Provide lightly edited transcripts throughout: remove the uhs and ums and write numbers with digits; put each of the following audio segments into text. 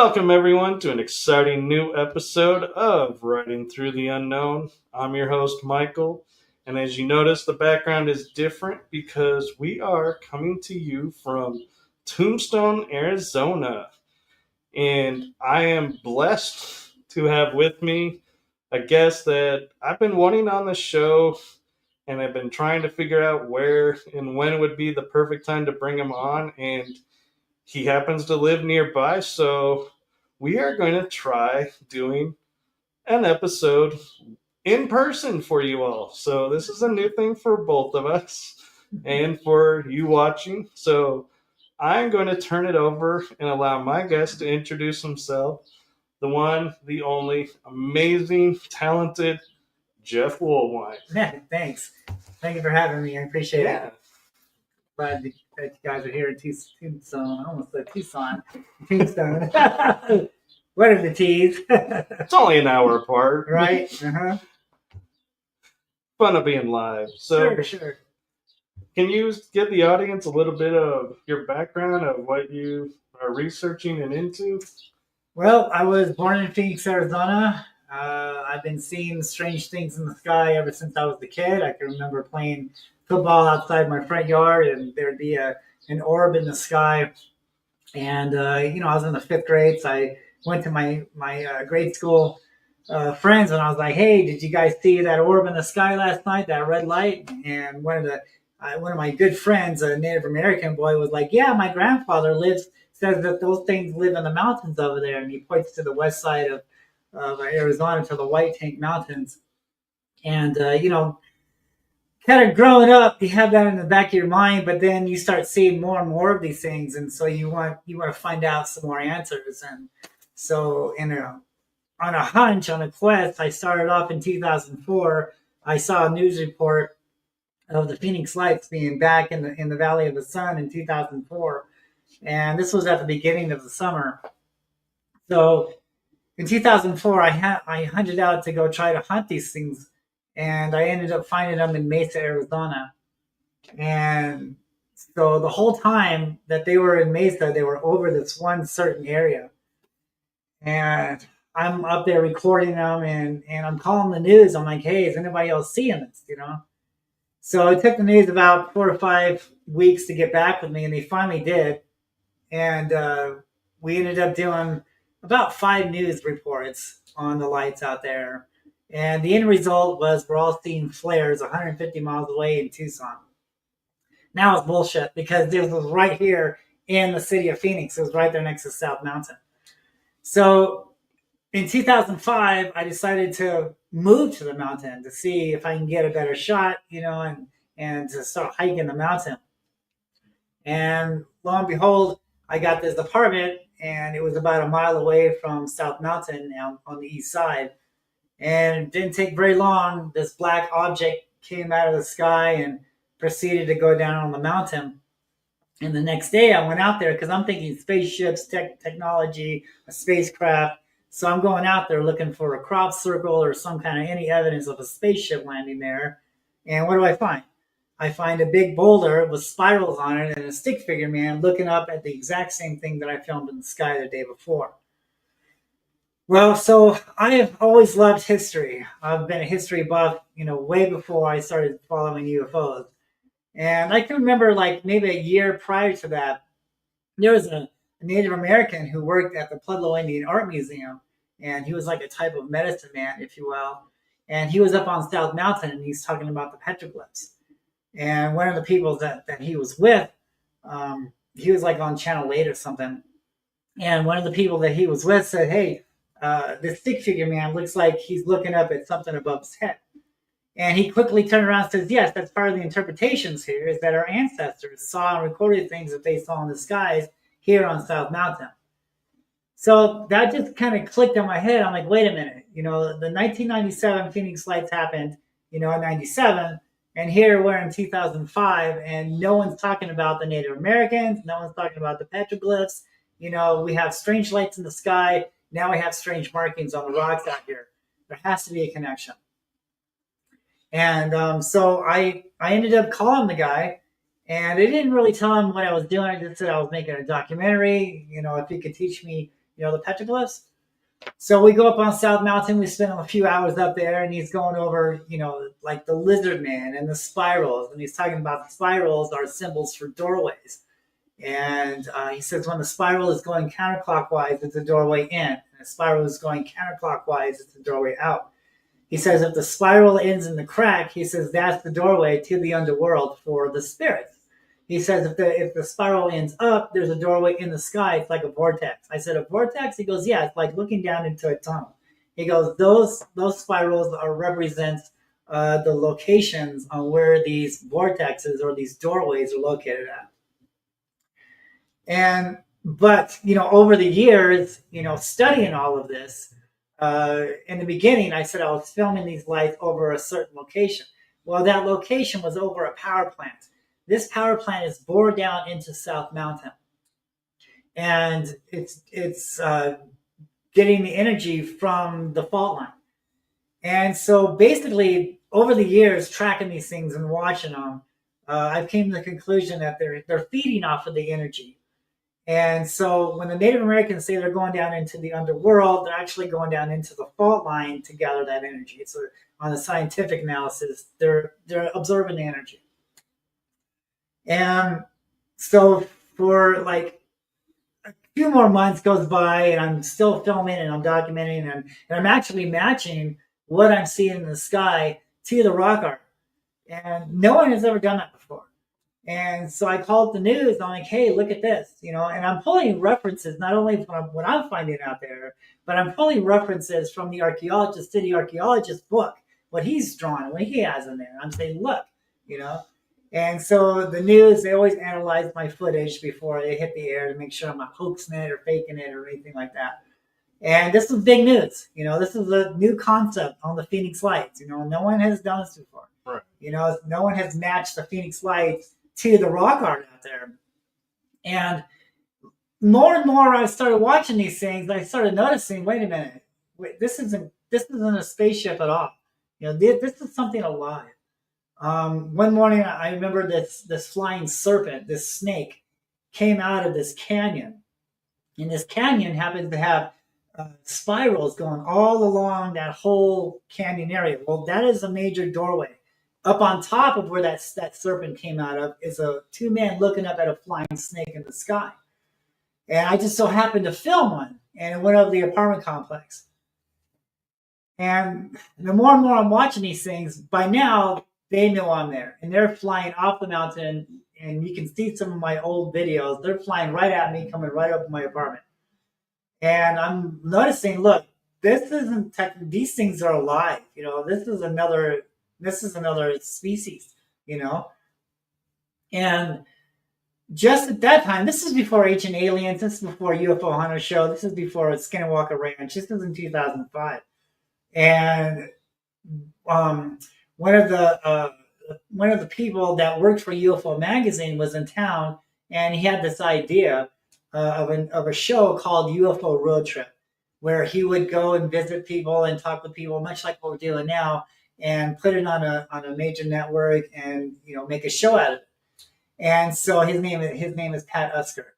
Welcome, everyone, to an exciting new episode of Riding Through the Unknown. I'm your host, Michael, and as you notice, the background is different because we are coming to you from Tombstone, Arizona. And I am blessed to have with me a guest that I've been wanting on the show, and I've been trying to figure out where and when would be the perfect time to bring him on. And he happens to live nearby, so we are going to try doing an episode in person for you all. So this is a new thing for both of us and for you watching. So I'm going to turn it over and allow my guest to introduce himself, the one, the only, amazing, talented Jeff Woolwine. Thanks. Thank you for having me. I appreciate Yeah. it. Glad that you guys are here in Tombstone. I almost said Tucson. Tombstone. What are the T's? It's only an hour apart. Right? Uh-huh. Fun of being live. So Sure. can you give the audience a little bit of your background of what you are researching and into? Well, I was born in Phoenix, Arizona. I've been seeing strange things in the sky ever since I was a kid. I can remember playing football outside my front yard, and there'd be an orb in the sky. And I was in the fifth grade, so I went to my grade school friends, and I was like, "Hey, did you guys see that orb in the sky last night? That red light?" And one of my good friends, a Native American boy, was like, "Yeah, my grandfather says that those things live in the mountains over there," and he points to the west side of Arizona, to the White Tank Mountains. And kind of growing up, you have that in the back of your mind, but then you start seeing more and more of these things, and so you want to find out some more answers. And so, on a hunch, on a quest, I started off in 2004. I saw a news report of the Phoenix Lights being back in the Valley of the Sun in 2004, and this was at the beginning of the summer. So in 2004, I hunted out to go try to hunt these things, and I ended up finding them in Mesa, Arizona. And so the whole time that they were in Mesa, they were over this one certain area. And I'm up there recording them, and I'm calling the news. I'm like, "Hey, is anybody else seeing this?" So it took the news about 4 or 5 weeks to get back with me, and they finally did. And we ended up doing about 5 news reports on the lights out there. And the end result was we're all seeing flares 150 miles away in Tucson. Now it's bullshit, because this was right here in the city of Phoenix. It was right there next to South Mountain. So in 2005, I decided to move to the mountain to see if I can get a better shot, and to start hiking the mountain. And lo and behold, I got this apartment, and it was about a mile away from South Mountain on the east side. And it didn't take very long. This black object came out of the sky and proceeded to go down on the mountain. And the next day I went out there because I'm thinking spaceships, technology, a spacecraft. So I'm going out there looking for a crop circle or some kind of any evidence of a spaceship landing there. And what do I find? I find a big boulder with spirals on it and a stick figure man looking up at the exact same thing that I filmed in the sky the day before. Well, so I have always loved history. I've been a history buff, way before I started following UFOs. And I can remember, like, maybe a year prior to that, there was a Native American who worked at the Pueblo Indian Art Museum, and he was like a type of medicine man, if you will. And he was up on South Mountain, and he's talking about the petroglyphs. And one of the people that he was with, he was like on Channel 8 or something. And one of the people that he was with said, "Hey, this stick figure man looks like he's looking up at something above his head." And he quickly turned around and says, "Yes, that's part of the interpretations here, is that our ancestors saw and recorded things that they saw in the skies here on South Mountain." So that just kind of clicked in my head. I'm like, wait a minute. The 1997 Phoenix Lights happened, in 97. And here we're in 2005, and no one's talking about the Native Americans. No one's talking about the petroglyphs. We have strange lights in the sky. Now we have strange markings on the rocks out here. There has to be a connection. And so I ended up calling the guy, and I didn't really tell him what I was doing. I just said I was making a documentary, if he could teach me, the petroglyphs. So we go up on South Mountain. We spend a few hours up there, and he's going over, like the lizard man and the spirals. And he's talking about the spirals are symbols for doorways. And he says when the spiral is going counterclockwise, it's a doorway in. And the spiral is going counterclockwise, it's a doorway out. He says if the spiral ends in the crack, he says that's the doorway to the underworld for the spirits. He says if the spiral ends up, there's a doorway in the sky. It's like a vortex. I said, a vortex? He goes, yeah, it's like looking down into a tunnel. He goes, those spirals represent the locations on where these vortexes or these doorways are located at. But over the years, studying all of this, in the beginning, I said I was filming these lights over a certain location. Well, that location was over a power plant. This power plant is bored down into South Mountain, and it's getting the energy from the fault line. And so basically, over the years, tracking these things and watching them, I've came to the conclusion that they're feeding off of the energy. And so when the Native Americans say they're going down into the underworld, they're actually going down into the fault line to gather that energy. So on the scientific analysis, they're absorbing the energy. And so for like a few more months goes by, and I'm still filming and I'm documenting, and I'm actually matching what I'm seeing in the sky to the rock art. And no one has ever done that before. And so I called the news. I'm like, hey, look at this, and I'm pulling references, not only from what I'm finding out there, but I'm pulling references from the city archaeologist book, what he's drawn, what he has in there. I'm saying, look, And so the news, they always analyze my footage before they hit the air to make sure I'm not hoaxing it or faking it or anything like that. And this is big news. This is a new concept on the Phoenix Lights. No one has done this before. Right. No one has matched the Phoenix Lights to the rock art out there. And more I started watching these things, I started noticing, wait a minute, this isn't a spaceship at all. This is something alive. One morning, I remember this flying serpent, this snake, came out of this canyon. And this canyon happens to have spirals going all along that whole canyon area. Well, that is a major doorway. Up on top of where that serpent came out of is a two-man looking up at a flying snake in the sky. And I just so happened to film one, and it went over the apartment complex. And the more and more I'm watching these things, by now, they know I'm there. And they're flying off the mountain, and you can see some of my old videos. They're flying right at me, coming right up to my apartment. And I'm noticing, look, this isn't these things are alive. This is another species, And just at that time, this is before Ancient Aliens, this is before UFO Hunter Show, this is before Skinwalker Ranch, this was in 2005. And one of the people that worked for UFO Magazine was in town, and he had this idea of a show called UFO Road Trip, where he would go and visit people and talk to people, much like what we're doing now, and put it on a major network and make a show out of it. And so his name is Pat Uskert.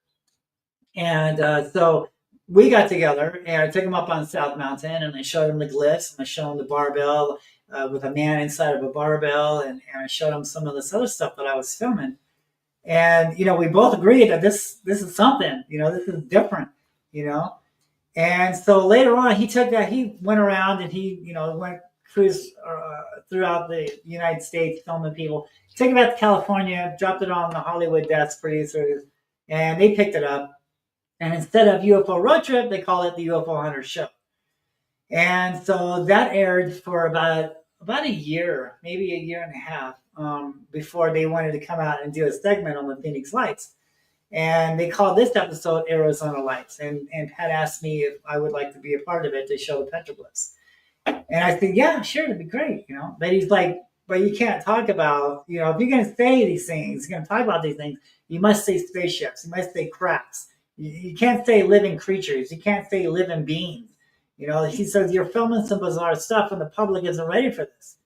And so we got together, and I took him up on South Mountain, and I showed him the glyphs, and I showed him the barbell with a man inside of a barbell, and I showed him some of this other stuff that I was filming. And we both agreed that this is something, this is different, And so later on, he went around and he went cruise throughout the United States filming people. He took it back to California, dropped it on the Hollywood desk producers, and they picked it up. And instead of UFO Road Trip, they call it the UFO Hunter Show. And so that aired for about a year, maybe a year and a half, before they wanted to come out and do a segment on the Phoenix Lights. And they called this episode Arizona Lights. And Pat asked me if I would like to be a part of it to show the petroglyphs. And I said, yeah, sure, it'd be great, But he's like, but you can't talk about, if you're going to say these things, you're going to talk about these things, you must say spaceships, you must say crafts. You can't say living creatures. You can't say living beings. He says, you're filming some bizarre stuff and the public isn't ready for this.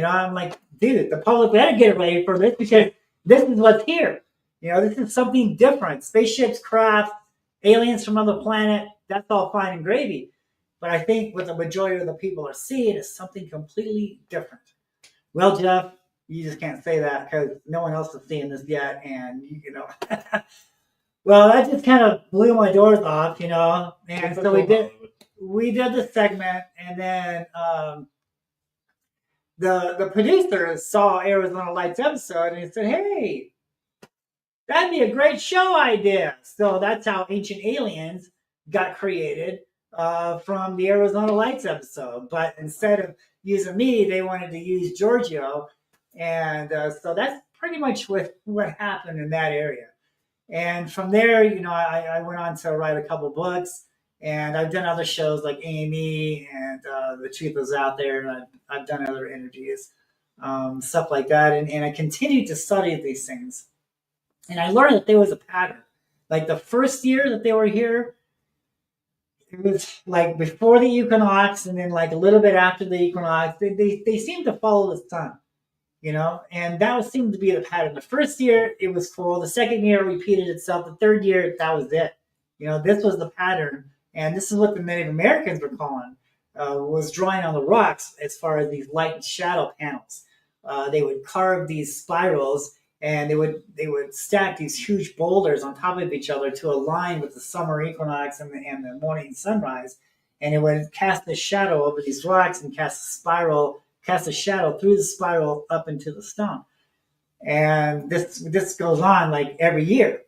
I'm like, dude, the public better get ready for this because this is what's here. This is something different. Spaceships, craft, aliens from other planet. that's all fine and gravy. But I think what the majority of the people are seeing is something completely different. Well, Jeff, you just can't say that because no one else is seeing this yet, and well, that just kind of blew my doors off, And so we did the segment, and then the producer saw Arizona Lights episode, and he said, "Hey, that'd be a great show idea." So that's how Ancient Aliens got created from the Arizona Lights episode. But instead of using me, they wanted to use Giorgio, and so that's pretty much what happened in that area. And from there, I went on to write a couple books, and I've done other shows like A&E and The Truth Is Out There, and I've done other interviews, stuff like that. And I continued to study these things. And I learned that there was a pattern. Like the first year that they were here, it was like before the equinox, and then like a little bit after the equinox, they seemed to follow the sun. And that seemed to be the pattern. The first year, it was full. The second year repeated itself. The third year, that was it. This was the pattern. And this is what the Native Americans were calling, was drawing on the rocks as far as these light and shadow panels. They would carve these spirals, and they would stack these huge boulders on top of each other to align with the summer equinox and the morning sunrise. And it would cast a shadow over these rocks and cast a shadow through the spiral up into the stone. And this goes on like every year,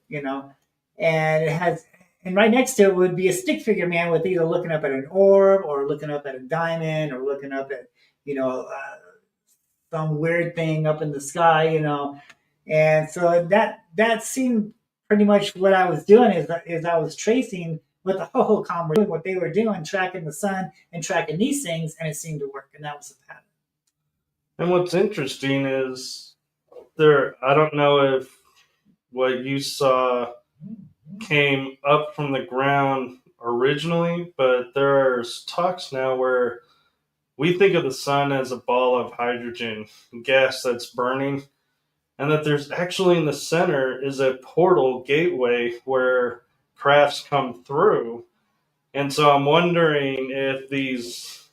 and right next to it would be a stick figure man with either looking up at an orb or looking up at a diamond or looking up at, some weird thing up in the sky, And so that seemed pretty much what I was doing is I was tracing what the Hohokam were doing, what they were doing, tracking the sun and tracking these things, and it seemed to work, and that was the pattern. And what's interesting is I don't know if what you saw came up from the ground originally, but there's talks now where we think of the sun as a ball of hydrogen gas that's burning, and that there's actually in the center is a portal gateway where crafts come through. And so I'm wondering if these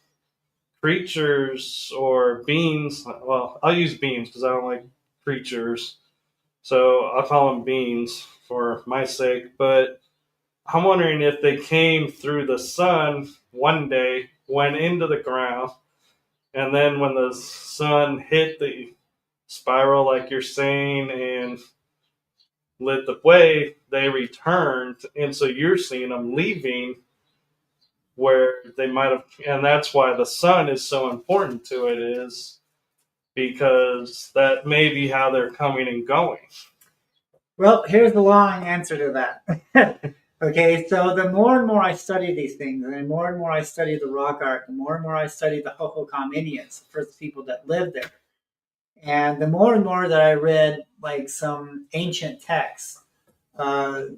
creatures or beings, well, I'll use beings because I don't like creatures, so I'll call them beings for my sake, but I'm wondering if they came through the sun one day, went into the ground, and then when the sun hit the spiral, like you're saying, and lit the way, they returned, and so you're seeing them leaving where they might have, and that's why the sun is so important to it, is because that may be how they're coming and going. Well, here's the long answer to that. Okay, so the more and more I study these things, and the more and more I study the rock art, the more and more I study the Hohokam Indians, the first people that lived there, and the more and more that I read like some ancient texts, I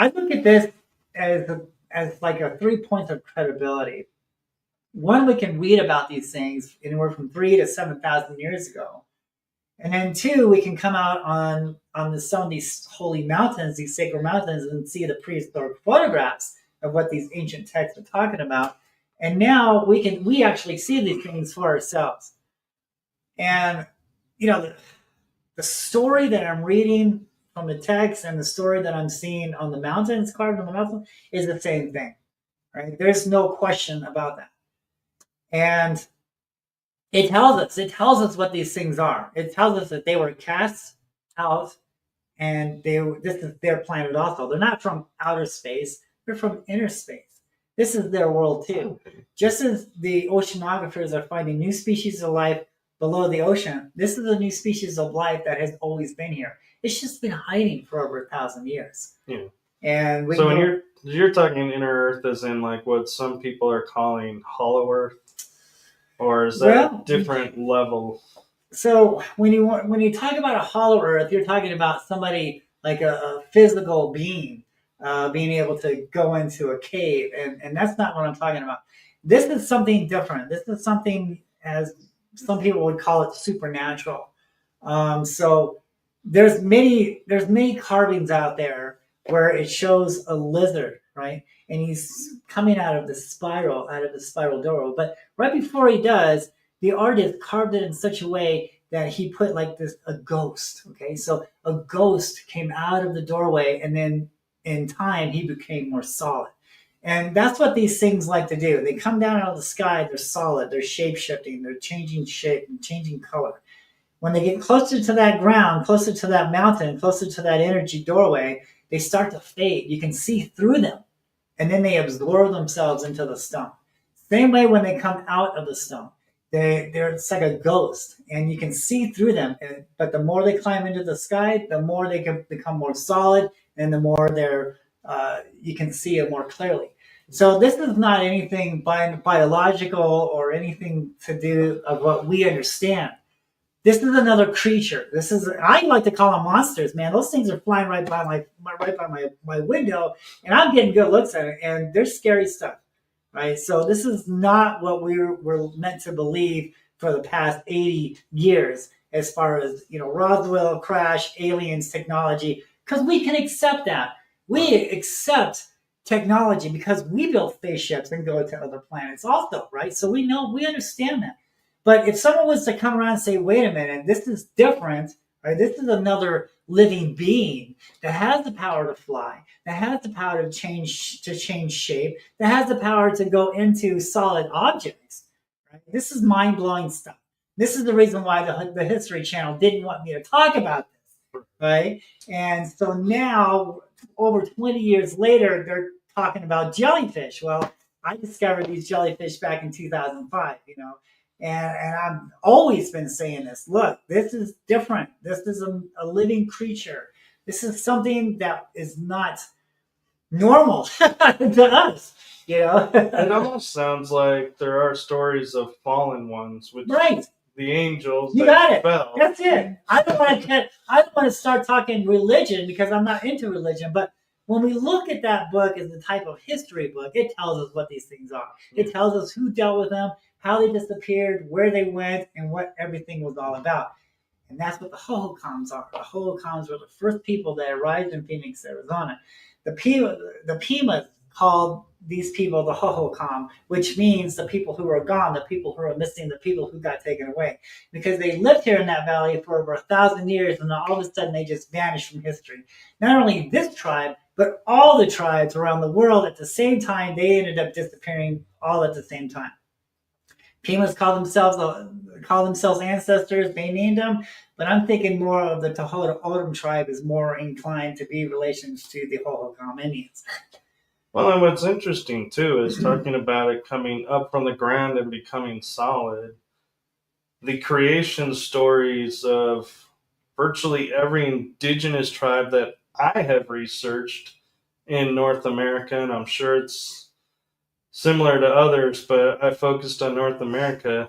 look at this as like a 3 points of credibility. One, we can read about these things anywhere from 3,000 to 7,000 years ago. And then two, we can come out on some of these holy mountains, these sacred mountains, and see the prehistoric photographs of what these ancient texts are talking about. And now we actually see these things for ourselves. And, the story that I'm reading from the text and the story that I'm seeing on the mountains, carved on the mountain, is the same thing, right? There's no question about that. And it tells us what these things are. It tells us that they were cast out, and this is their planet also. They're not from outer space, they're from inner space. This is their world too. Just as the oceanographers are finding new species of life below the ocean, this is a new species of life that has always been here. It's just been hiding for over 1,000 years. Yeah. And so when you're talking inner Earth, as in like what some people are calling hollow Earth, or is that a different level? So when you talk about a hollow Earth, you're talking about somebody like a physical being being able to go into a cave, and that's not what I'm talking about. This is something different. This is something, as some people would call it, supernatural. So there's many carvings out there where it shows a lizard right? And he's coming out of the spiral doorway. But right before he does, the artist carved it in such a way that he put like this a ghost. Okay, so a ghost came out of the doorway, and then in time he became more solid. And that's what these things like to do. They come down out of the sky, they're solid, they're shape shifting, they're changing shape and changing color. When they get closer to that ground, closer to that mountain, closer to that energy doorway, they start to fade. You can see through them, and then they absorb themselves into the stone. Same way when they come out of the stone, it's like a ghost, and you can see through them. But the more they climb into the sky, the more they can become more solid, and the more you can see it more clearly. So this is not anything biological or anything to do of what we understand. This is another creature. I like to call them monsters, man. Those things are flying right by my window, and I'm getting good looks at it, and they're scary stuff, right? So this is not what we're meant to believe for the past 80 years, as far as Roswell crash, aliens, technology, because we can accept that. We accept technology because we build spaceships and go to other planets, also, right? So we understand that. But if someone was to come around and say, wait a minute, this is different, right? This is another living being that has the power to fly, that has the power to change shape, that has the power to go into solid objects, right? This is mind-blowing stuff. This is the reason why the History Channel didn't want me to talk about this, right? And so now, over 20 years later, they're talking about jellyfish. Well, I discovered these jellyfish back in 2005, And I've always been saying this. Look, this is different. This is a living creature. This is something that is not normal to us, It almost sounds like there are stories of fallen ones, which right. The angels. You got it. Fell. That's it. I don't want to start talking religion because I'm not into religion, but when we look at that book as a type of history book, it tells us what these things are. It tells us who dealt with them, how they disappeared, where they went, and what everything was all about. And that's what the Hohokams are. The Hohokams were the first people that arrived in Phoenix, Arizona. The Pimas called these people the Hohokam, which means the people who are gone, the people who are missing, the people who got taken away. Because they lived here in that valley for over 1,000 years, and all of a sudden they just vanished from history. Not only this tribe, but all the tribes around the world at the same time, they ended up disappearing all at the same time. Pimas call themselves ancestors. They named them, but I'm thinking more of the Tohono O'odham tribe is more inclined to be relations to the Hohokam Indians. Well, and what's interesting too is talking about it coming up from the ground and becoming solid. The creation stories of virtually every indigenous tribe that I have researched in North America, and I'm sure it's similar to others, but I focused on North America.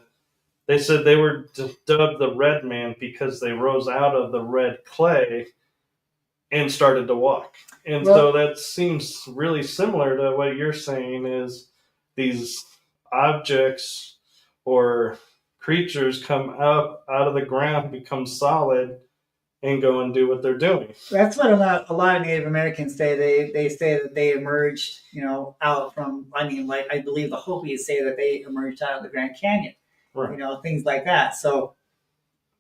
They said they were dubbed the Red Man because they rose out of the red clay and started to walk. And so that seems really similar to what you're saying is these objects or creatures come up out of the ground, become solid, and go and do what they're doing. That's what a lot of Native Americans say. They say that they emerged, out from, I believe the Hopis say that they emerged out of the Grand Canyon, right. Things like that. So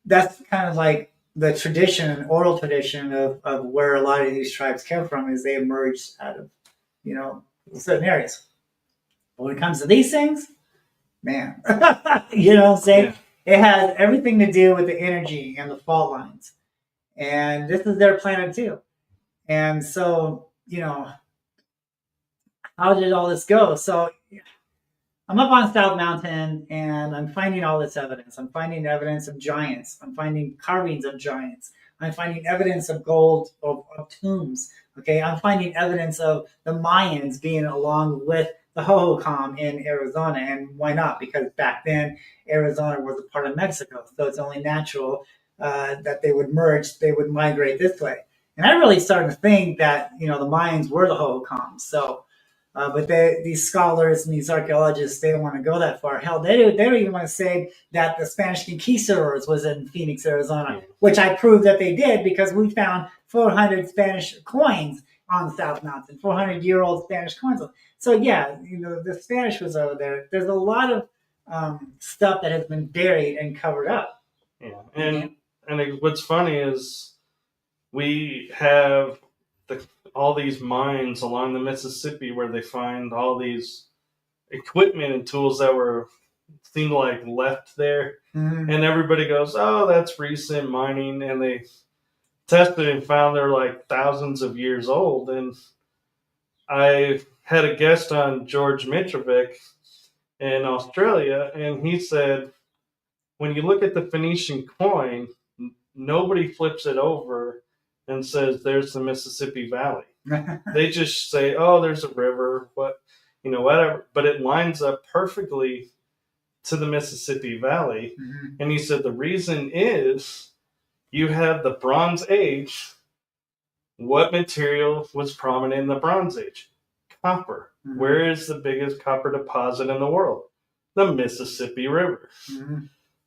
that's kind of like the tradition, oral tradition of where a lot of these tribes came from is they emerged out of, certain areas. But when it comes to these things, man, you know what I'm saying? Yeah. It has everything to do with the energy and the fault lines. And this is their planet too. And so, how did all this go? So I'm up on South Mountain and I'm finding all this evidence. I'm finding evidence of giants. I'm finding carvings of giants. I'm finding evidence of gold, of tombs. Okay, I'm finding evidence of the Mayans being along with the Hohokam in Arizona. And why not? Because back then, Arizona was a part of Mexico. So it's only natural that they would merge, they would migrate this way. And I really started to think that, the Mayans were the Hohokams. So, but these scholars and these archaeologists, they don't want to go that far. Hell, they don't even want to say that the Spanish conquistadors was in Phoenix, Arizona, which I proved that they did because we found 400 Spanish coins on South Mountain, 400-year-old Spanish consul. So yeah, the Spanish was over there. There's a lot of stuff that has been buried and covered up. Yeah, and what's funny is we have all these mines along the Mississippi where they find all these equipment and tools that seemed like left there, and everybody goes, "Oh, that's recent mining," and they tested and found they're like thousands of years old. And I had a guest on, George Mitrovic, in Australia, and he said, when you look at the Phoenician coin, nobody flips it over and says, "There's the Mississippi Valley." They just say, "Oh, there's a river," whatever. But it lines up perfectly to the Mississippi Valley. And he said the reason is you have the Bronze Age. What material was prominent in the Bronze Age? Copper. Where is the biggest copper deposit in the world? The Mississippi River.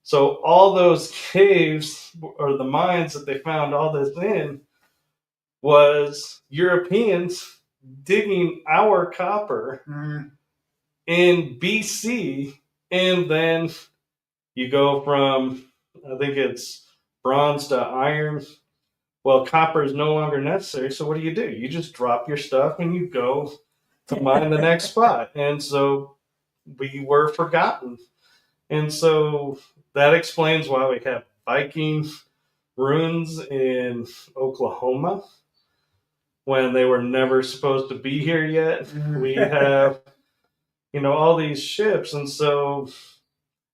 So all those caves or the mines that they found all this in was Europeans digging our copper in BC, and then you go from, I think it's bronze to iron. Well, copper is no longer necessary, so what do? You just drop your stuff and you go to mine the next spot. And so we were forgotten. And so that explains why we have Viking ruins in Oklahoma when they were never supposed to be here yet. We have, all these ships. And so,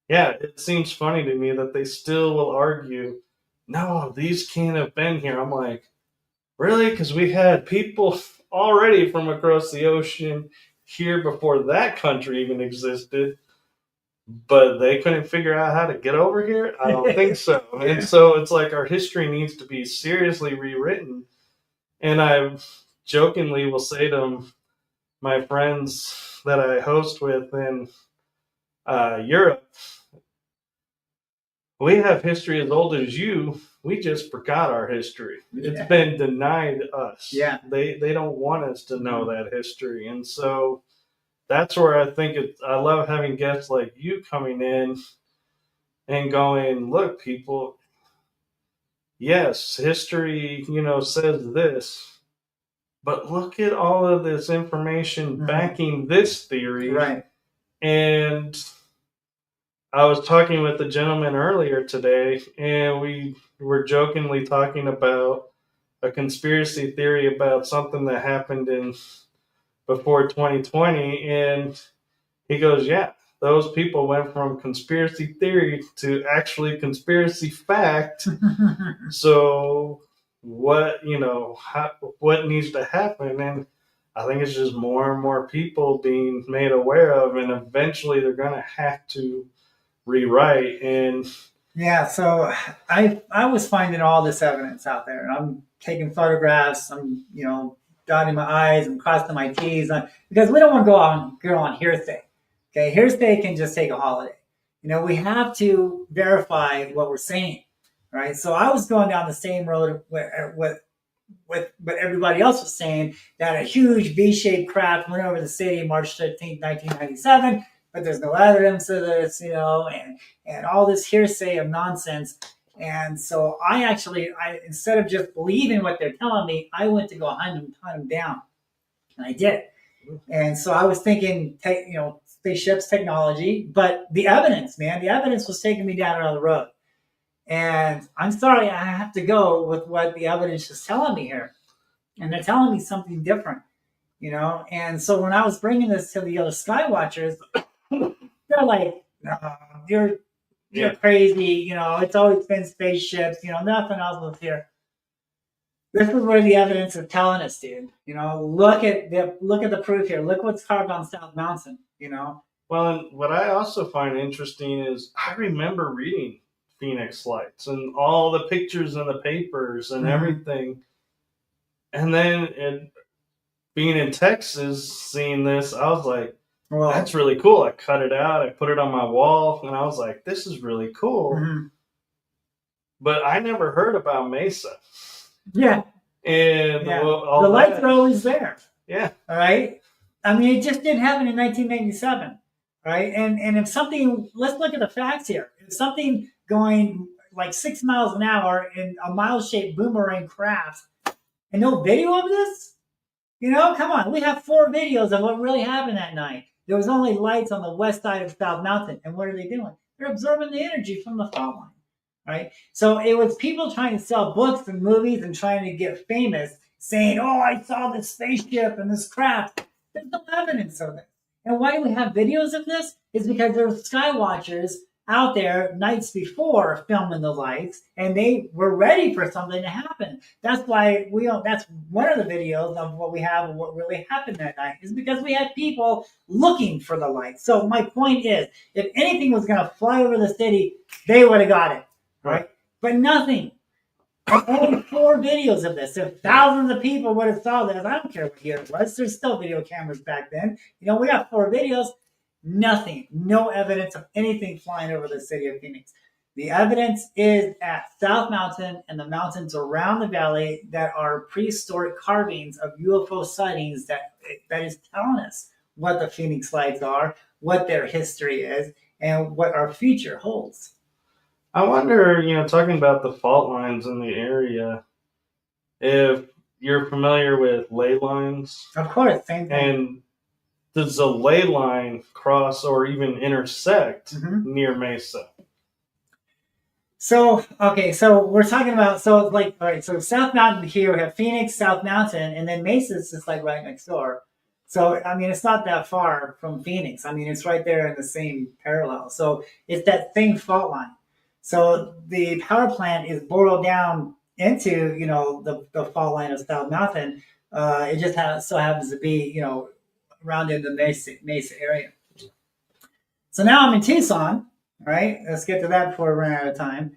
yeah, it seems funny to me that they still will argue, "No, these can't have been here." I'm like, really? Because we had people already from across the ocean here before that country even existed, but they couldn't figure out how to get over here? I don't think so. Yeah. And so it's like our history needs to be seriously rewritten. And I jokingly will say to my friends that I host with in Europe, we have history as old as you. We just forgot our history. It's been denied us. Yeah. They don't want us to know that history. And so that's where I think I love having guests like you coming in and going, "Look, people, yes, history, says this, but look at all of this information backing this theory." Right. And I was talking with a gentleman earlier today, and we were jokingly talking about a conspiracy theory about something that happened before 2020, and he goes, "Yeah, those people went from conspiracy theory to actually conspiracy fact." So what needs to happen? And I think it's just more and more people being made aware of, and eventually they're going to have to rewrite. And yeah, so I was finding all this evidence out there, and I'm taking photographs. I'm dotting my I's and crossing my T's because we don't want to go on hearsay. Okay, hearsay can just take a holiday. We have to verify what we're saying, right? So I was going down the same road with what everybody else was saying, that a huge V-shaped craft went over the city March 13th, 1997. But there's no evidence of this, and all this hearsay of nonsense. And so I instead of just believing what they're telling me, I went to go hunt them down, and I did. And so I was thinking, spaceships, technology, but the evidence was taking me down another road. And I'm sorry, I have to go with what the evidence is telling me here, and they're telling me something different, And so when I was bringing this to the other Skywatchers, they're like, "No, you're crazy. It's always been spaceships. Nothing else was here." This is where the evidence is telling us, dude. Look at the proof here. Look what's carved on South Mountain. Well, and what I also find interesting is I remember reading Phoenix Lights and all the pictures in the papers and everything, and then being in Texas, seeing this, I was like, "Well, that's really cool." I cut it out. I put it on my wall, and I was like, "This is really cool." But I never heard about Mesa. Yeah. And Yeah. all The lights that. are always there. Yeah. All right. I mean, it just didn't happen in 1997. Right. And if something, let's look at the facts here. If something going like 6 miles an hour in a mile-shaped boomerang craft and no video of this, you know, come on. We have 4 videos of what really happened that night. There was only lights on the west side of South Mountain. And what are they doing? They're absorbing the energy from the fault line. Right? So it was people trying to sell books and movies and trying to get famous, saying, "Oh, I saw this spaceship and this craft." There's no evidence of it. And why do we have videos of this? Is because there were sky watchers out there nights before filming the lights, and they were ready for something to happen. That's why we don't. That's one of the videos of what we have of what really happened that night, is because we had people looking for the lights. So my point is, if anything was going to fly over the city, they would have got it. Right? But nothing. And only 4 videos of this. If thousands of people would have saw this, I don't care what year it was. There's still video cameras back then. You know, we got 4 videos. Nothing. No evidence of anything flying over the city of Phoenix. The evidence is at South Mountain and the mountains around the valley that are prehistoric carvings of UFO sightings that is telling us what the Phoenix lights are, what their history is, and what our future holds. I wonder, talking about the fault lines in the area, if you're familiar with ley lines. Of course, same thing. And does a ley line cross or even intersect near Mesa? So, okay, so we're talking about, so like, all right, so South Mountain here, we have Phoenix, South Mountain, and then Mesa's just like right next door. So, I mean, it's not that far from Phoenix. I mean, it's right there in the same parallel. So it's that same fault line. So the power plant is boiled down into, the fault line of South Mountain. It just so happens to be, around in the Mesa area. So now I'm in Tucson, right? Let's get to that before we run out of time.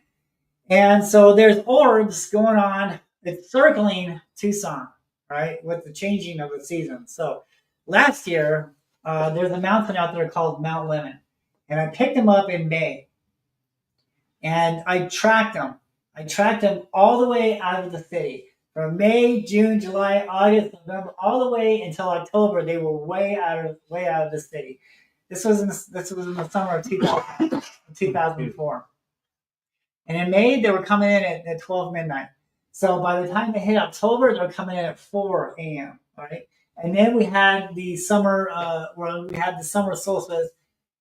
And so there's orbs going on. It's circling Tucson, right, with the changing of the seasons. So last year, there's a mountain out there called Mount Lemmon. And I picked them up in May. And I tracked them. I tracked them all the way out of the city. From May, June, July, August, November, all the way until October, they were way out of the city. This was in the summer of 2004. And in May, they were coming in at 12 midnight. So by the time they hit October, they were coming in at 4 a.m. Right? And then we had the summer solstice,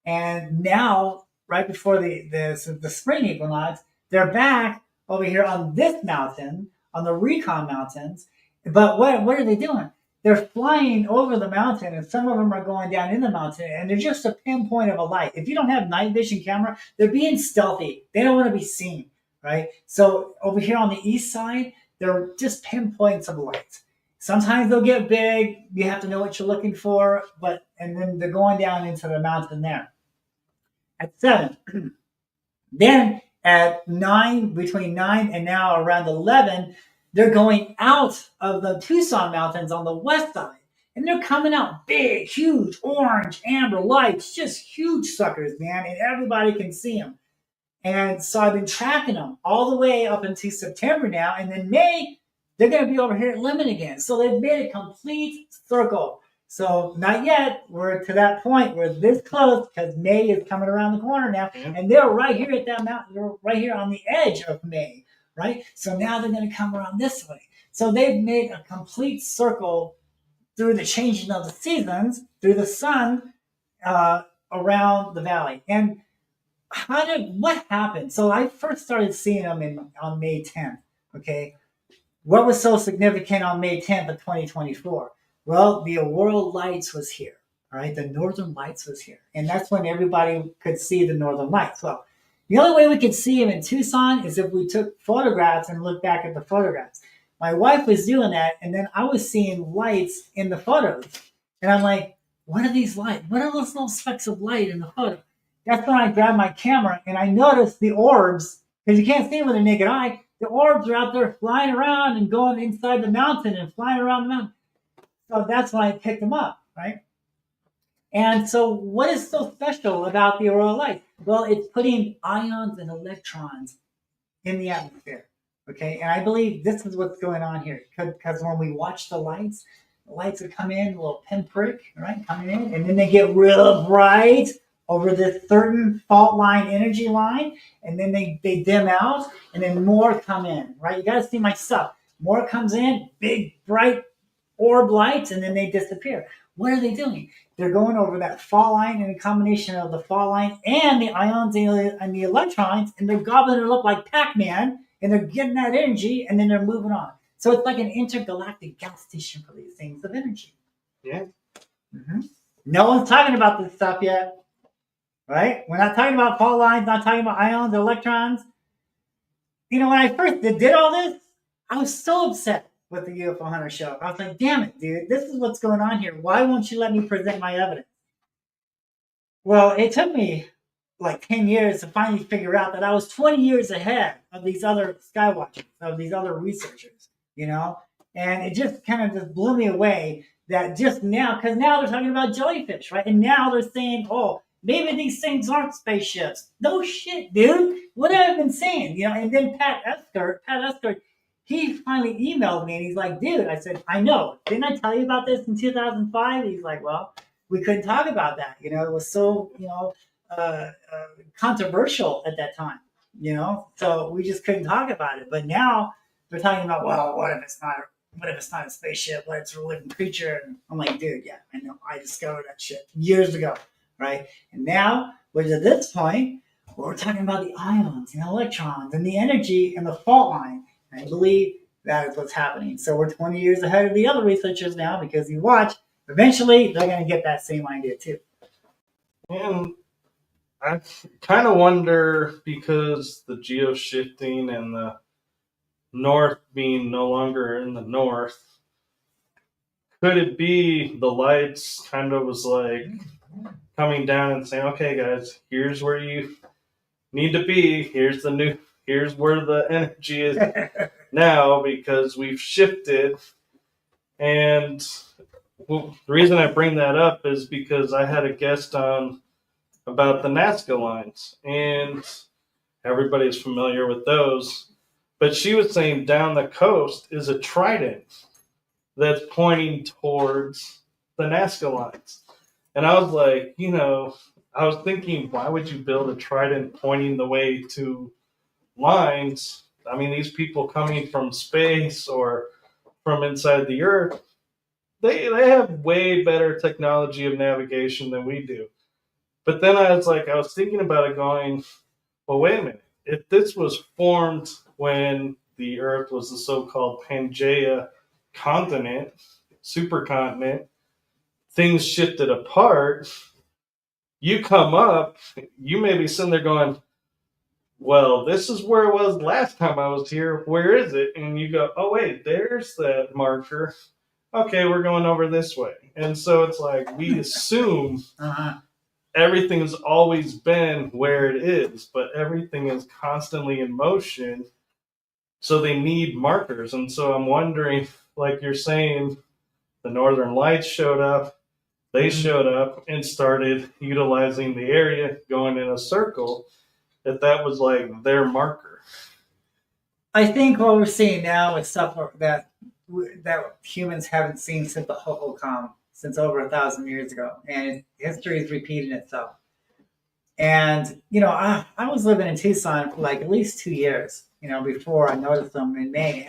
and now, right before the spring equinox, they're back over here on this mountain, on the Recon Mountains. But what are they doing? They're flying over the mountain, and some of them are going down in the mountain, and they're just a pinpoint of a light. If you don't have night vision camera, they're being stealthy. They don't want to be seen, right? So over here on the east side, they're just pinpoints of light. Sometimes they'll get big. You have to know what you're looking for, and then they're going down into the mountain there. At 7. Then at 9, between 9 and now around 11, they're going out of the Tucson Mountains on the west side. And they're coming out big, huge, orange, amber lights, just huge suckers, man. And everybody can see them. And so I've been tracking them all the way up into September now. And then May, they're going to be over here at Lemon again. So they've made a complete circle. So not yet. We're to that point. We're this close because May is coming around the corner now. And they're right here at that mountain. They're right here on the edge of May. Right? So now they're going to come around this way. So they've made a complete circle through the changing of the seasons, through the sun, around the valley. And what happened? So I first started seeing them on May 10th. Okay. What was so significant on May 10th of 2024? Well, the Aurora Lights was here. All right. The Northern Lights was here. And that's when everybody could see the Northern Lights. Well, the only way we could see them in Tucson is if we took photographs and looked back at the photographs. My wife was doing that, and then I was seeing lights in the photos. And I'm like, what are these lights? What are those little specks of light in the photo? That's when I grabbed my camera, and I noticed the orbs, because you can't see them with the naked eye. The orbs are out there flying around and going inside the mountain and flying around the mountain. So that's when I picked them up, right? And so what is so special about the Aurora Light? Well, it's putting ions and electrons in the atmosphere, Okay, and I believe this is what's going on here because when we watch the lights would come in, a little pinprick, right, coming in, and then they get real bright over this certain fault line, energy line, and then they dim out, and then more come in, right? You got to see my stuff. More comes in, big, bright orb lights, and then they disappear. What are they doing? They're going over that fault line and a combination of the fault line and the ions and the electrons, and they're gobbling it up like Pac-Man, and they're getting that energy, and then they're moving on. So it's like an intergalactic gas station for these things of energy. Yeah. Mm-hmm. No one's talking about this stuff yet, right? We're not talking about fault lines, not talking about ions, electrons. When I first did all this, I was so upset with the UFO Hunter show. I was like, damn it, dude, this is what's going on here. Why won't you let me present my evidence? Well, it took me like 10 years to finally figure out that I was 20 years ahead of these other skywatchers, of these other researchers, and it just kind of just blew me away that just now, because now they're talking about jellyfish, right? And now they're saying, oh, maybe these things aren't spaceships. No shit, dude. What have I been saying? And then Pat Eskert, he finally emailed me and he's like, dude, I said, I know. Didn't I tell you about this in 2005? He's like, well, we couldn't talk about that. It was so, controversial at that time, so we just couldn't talk about it. But now they're talking about, well, what if it's not a spaceship? What if it's a living creature? And I'm like, dude, yeah, I know. I discovered that shit years ago, right? And now we're at this point where we're talking about the ions and electrons and the energy and the fault line. And I believe that is what's happening. So we're 20 years ahead of the other researchers now because you watch, eventually they're going to get that same idea too. And I kind of wonder, because the geo shifting and the north being no longer in the north, could it be the lights kind of was like coming down and saying, okay, guys, here's where you need to be. Here's where the energy is now, because we've shifted. And the reason I bring that up is because I had a guest on about the Nazca lines, and everybody's familiar with those. But she was saying down the coast is a trident that's pointing towards the Nazca lines. And I was like, I was thinking, why would you build a trident pointing the way to lines? I mean, these people coming from space or from inside the earth, they have way better technology of navigation than we do. But then I was thinking about it going, well, wait a minute. If this was formed when the earth was the so-called Pangea continent, supercontinent, things shifted apart, you come up, you may be sitting there going, well, this is where it was last time I was here. Where is it? And you go, oh, wait, there's that marker. Okay, we're going over this way. And so it's like we assume everything's always been where it is, but everything is constantly in motion. So they need markers. And so I'm wondering, like you're saying, the Northern Lights showed up. They showed up and started utilizing the area, going in a circle, that was like their marker. I think what we're seeing now is stuff that humans haven't seen since the Ho'oponopono, since over 1,000 years ago, and history is repeating itself. And I was living in Tucson for like at least 2 years, before I noticed them in May,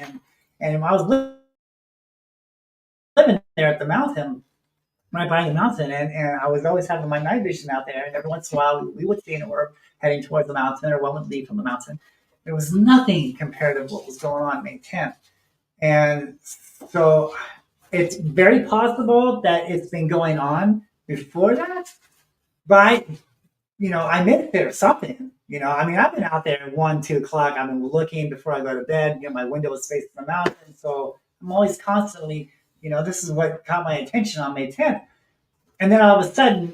and I was living there at the mountain, right by the mountain, and I was always having my night vision out there, and every once in a while we would see an orb heading towards the mountain, or one would leave from the mountain. There was nothing compared to what was going on May 10th. And so it's very possible that it's been going on before that, but I missed it or something. I've been out there at 1, 2 o'clock. I've been looking before I go to bed. My window is facing the mountain, so I'm always constantly, this is what caught my attention on May 10th. And then all of a sudden,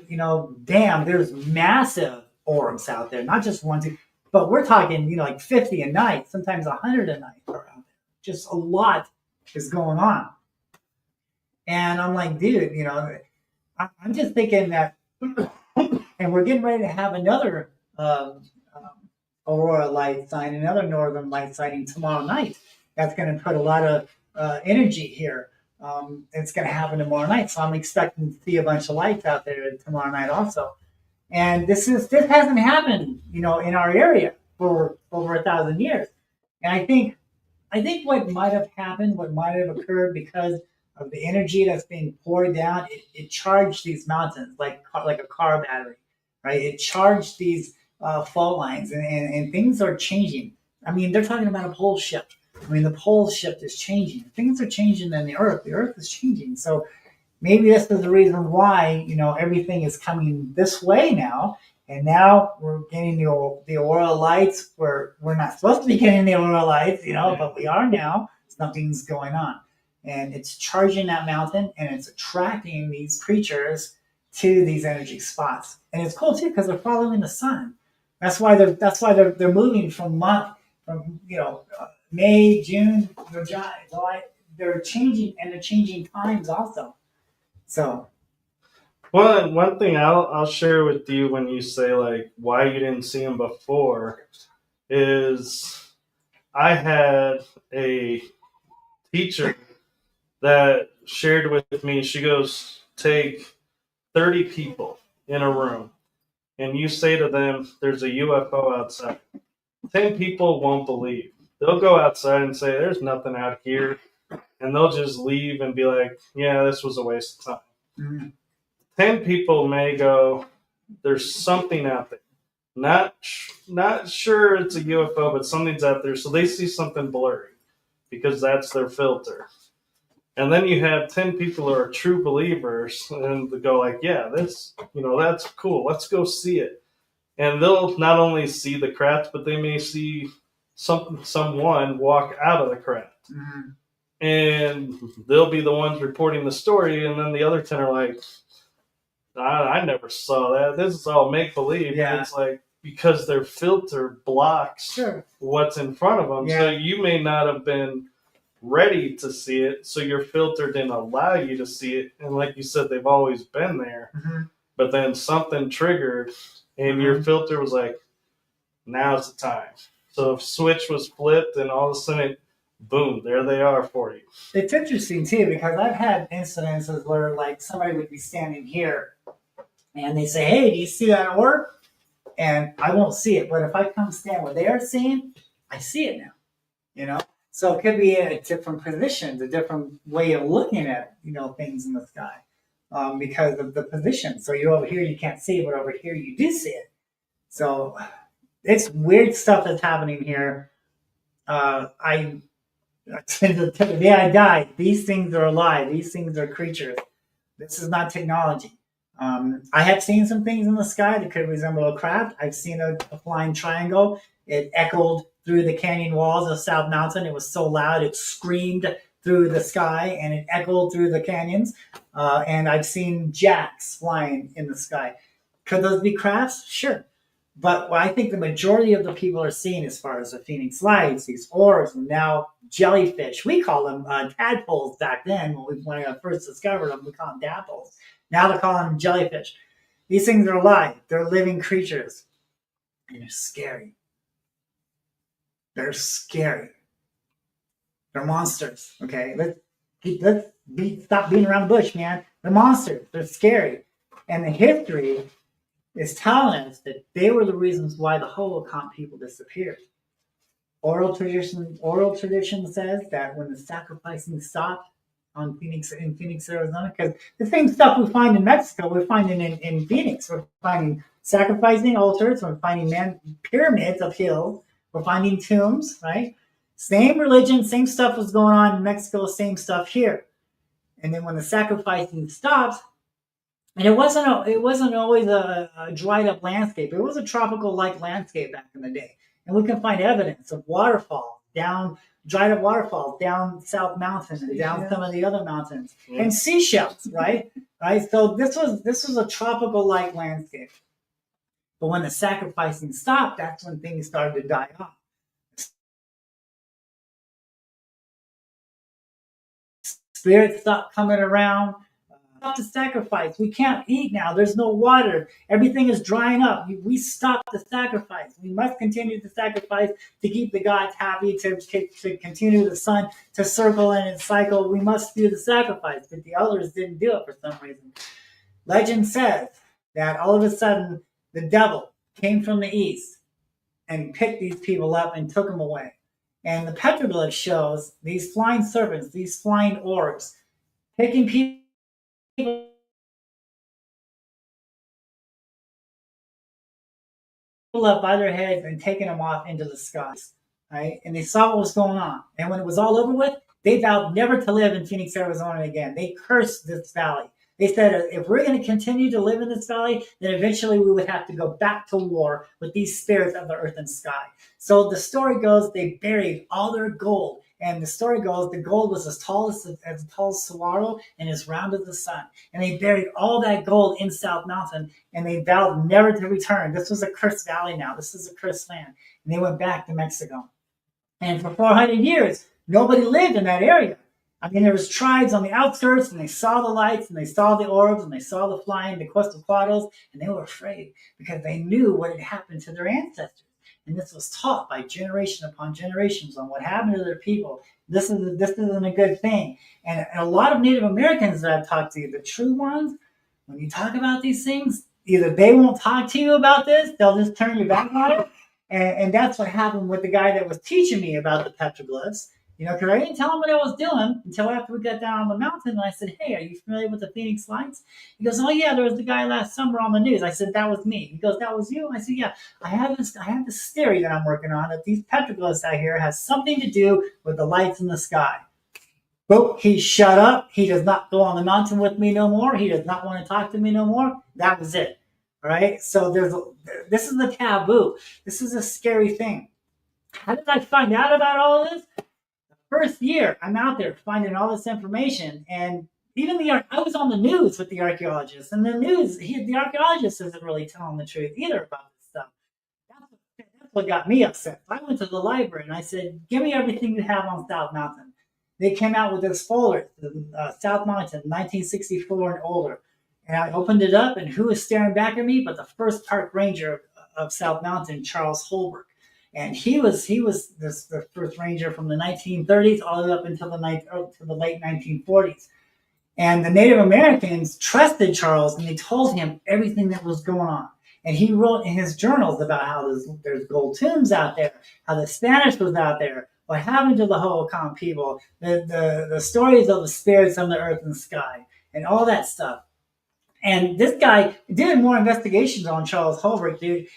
damn, there's massive orbs out there, not just 1, 2, but we're talking, like 50 a night, sometimes 100 a night are out there. Just a lot is going on. And I'm like, dude, I'm just thinking that, and we're getting ready to have another aurora light sign, another northern light sighting tomorrow night. That's going to put a lot of energy here. It's going to happen tomorrow night, so I'm expecting to see a bunch of lights out there tomorrow night also. And this hasn't happened, in our area for over 1,000 years. And I think what might have happened, what might have occurred because of the energy that's being poured down, it charged these mountains like a car battery, right? It charged these fault lines, and things are changing. I mean, they're talking about a pole shift. I mean, the pole shift is changing. Things are changing in the Earth. The Earth is changing. So maybe this is the reason why, everything is coming this way now. And now we're getting the aurora lights where we're not supposed to be getting the aurora lights, but we are now. Something's going on. And it's charging that mountain, and it's attracting these creatures to these energy spots. And it's cool too because they're following the sun. That's why they're moving from May, June, July. They're changing, and they're changing times also. So one thing I'll share with you when you say like why you didn't see them before is I had a teacher that shared with me. She goes, take 30 people in a room and you say to them there's a UFO outside. 10 people won't believe. They'll go outside and say there's nothing out here, and they'll just leave and be like, yeah, this was a waste of time. Mm-hmm. 10 people may go, there's something out there. Not sure it's a UFO, but something's out there. So they see something blurry because that's their filter. And then you have 10 people who are true believers and they go like, yeah, that's cool. Let's go see it. And they'll not only see the craft, but they may see someone walk out of the craft. Mm-hmm. And they'll be the ones reporting the story. And then the other 10 are like, I never saw that. This is all make-believe. Yeah. It's like because their filter blocks what's in front of them. Yeah. So you may not have been ready to see it. So your filter didn't allow you to see it. And like you said, they've always been there. Mm-hmm. But then something triggered and your filter was like, now's the time. So if switch was flipped and all of a sudden, boom, there they are for you. It's interesting too, because I've had incidences where like somebody would be standing here and they say, hey, do you see that orb? And I won't see it. But if I come stand where they are seeing, I see it now, So it could be a different position, a different way of looking at, things in the sky because of the position. So you're over here, you can't see it, but over here you do see it. So it's weird stuff that's happening here. The day I died, these things are alive. These things are creatures. This is not technology. I have seen some things in the sky that could resemble a craft. I've seen a flying triangle. It echoed through the canyon walls of South Mountain. It was so loud, it screamed through the sky, and it echoed through the canyons. And I've seen jacks flying in the sky. Could those be crafts? Sure. But what I think the majority of the people are seeing as far as the Phoenix lights, these orbs, and now jellyfish. We call them tadpoles back then when I first discovered them. We call them tadpoles. Now they're calling them jellyfish. These things are alive. They're living creatures. And they're scary. They're scary. They're monsters. Okay? Let's stop beating around the bush, man. They're monsters. They're scary. And the history is telling us that they were the reasons why the Holocaunt people disappeared. Oral tradition says that when the sacrificing stopped in Phoenix, Arizona, because the same stuff we find in Mexico, we're finding in Phoenix. We're finding sacrificing altars, we're finding pyramids of hills, we're finding tombs, right? Same religion, same stuff was going on in Mexico, same stuff here. And then when the sacrificing stops, and it wasn't always a dried up landscape. It was a tropical-like landscape back in the day. And we can find evidence of waterfalls, dried up waterfalls down South Mountain and down some of the other mountains. Yeah. And seashells, right? Right? So this was a tropical-like landscape. But when the sacrificing stopped, that's when things started to die off. Spirits stopped coming around. the sacrifice. We can't eat now. There's no water. Everything is drying up. We stopped the sacrifice. We must continue to sacrifice to keep the gods happy, to continue the sun to circle and its cycle. We must do the sacrifice. But the elders didn't do it for some reason. Legend says that all of a sudden the devil came from the east and picked these people up and took them away. And the petroglyph shows these flying serpents, these flying orbs, picking people up by their heads and taking them off into the skies. Right? And they saw what was going on. And when it was all over with, they vowed never to live in Phoenix, Arizona again. They cursed this valley. They said, if we're going to continue to live in this valley, then eventually we would have to go back to war with these spirits of the earth and sky. So the story goes, they buried all their gold. And the story goes, the gold was as tall as saguaro and as round as the sun. And they buried all that gold in South Mountain, and they vowed never to return. This was a cursed valley now. This is a cursed land. And they went back to Mexico. And for 400 years, nobody lived in that area. I mean, there was tribes on the outskirts, and they saw the lights, and they saw the orbs, and they saw the flying, the Quetzalcoatlus, and they were afraid because they knew what had happened to their ancestors. And this was taught by generation upon generations on what happened to their people. This isn't a good thing. And a lot of Native Americans that I've talked to, the true ones, when you talk about these things, either they won't talk to you about this, they'll just turn your back on it. And that's what happened with the guy that was teaching me about the petroglyphs. Because I didn't tell him what I was doing until after we got down on the mountain. And I said, hey, are you familiar with the Phoenix Lights? He goes, oh, yeah, there was the guy last summer on the news. I said, that was me. He goes, that was you? I said, yeah, I have this theory that I'm working on that these petroglyphs out here has something to do with the lights in the sky. But he shut up. He does not go on the mountain with me no more. He does not want to talk to me no more. That was it. All right. So this is the taboo. This is a scary thing. How did I find out about all of this? First year, I'm out there finding all this information, and even I was on the news with the archaeologists, and the archaeologist isn't really telling the truth either about this stuff. That's what got me upset. I went to the library and I said, give me everything you have on South Mountain. They came out with this folder, South Mountain, 1964 and older. And I opened it up, and who was staring back at me but the first park ranger of South Mountain, Charles Holbrook. And he was the first ranger from the 1930s all the way up until the late 1940s. And the Native Americans trusted Charles, and they told him everything that was going on. And he wrote in his journals about how there's gold tombs out there, how the Spanish was out there, what happened to the Hohokam people, the stories of the spirits on the earth and sky, and all that stuff. And this guy did more investigations on Charles Holbrook, dude.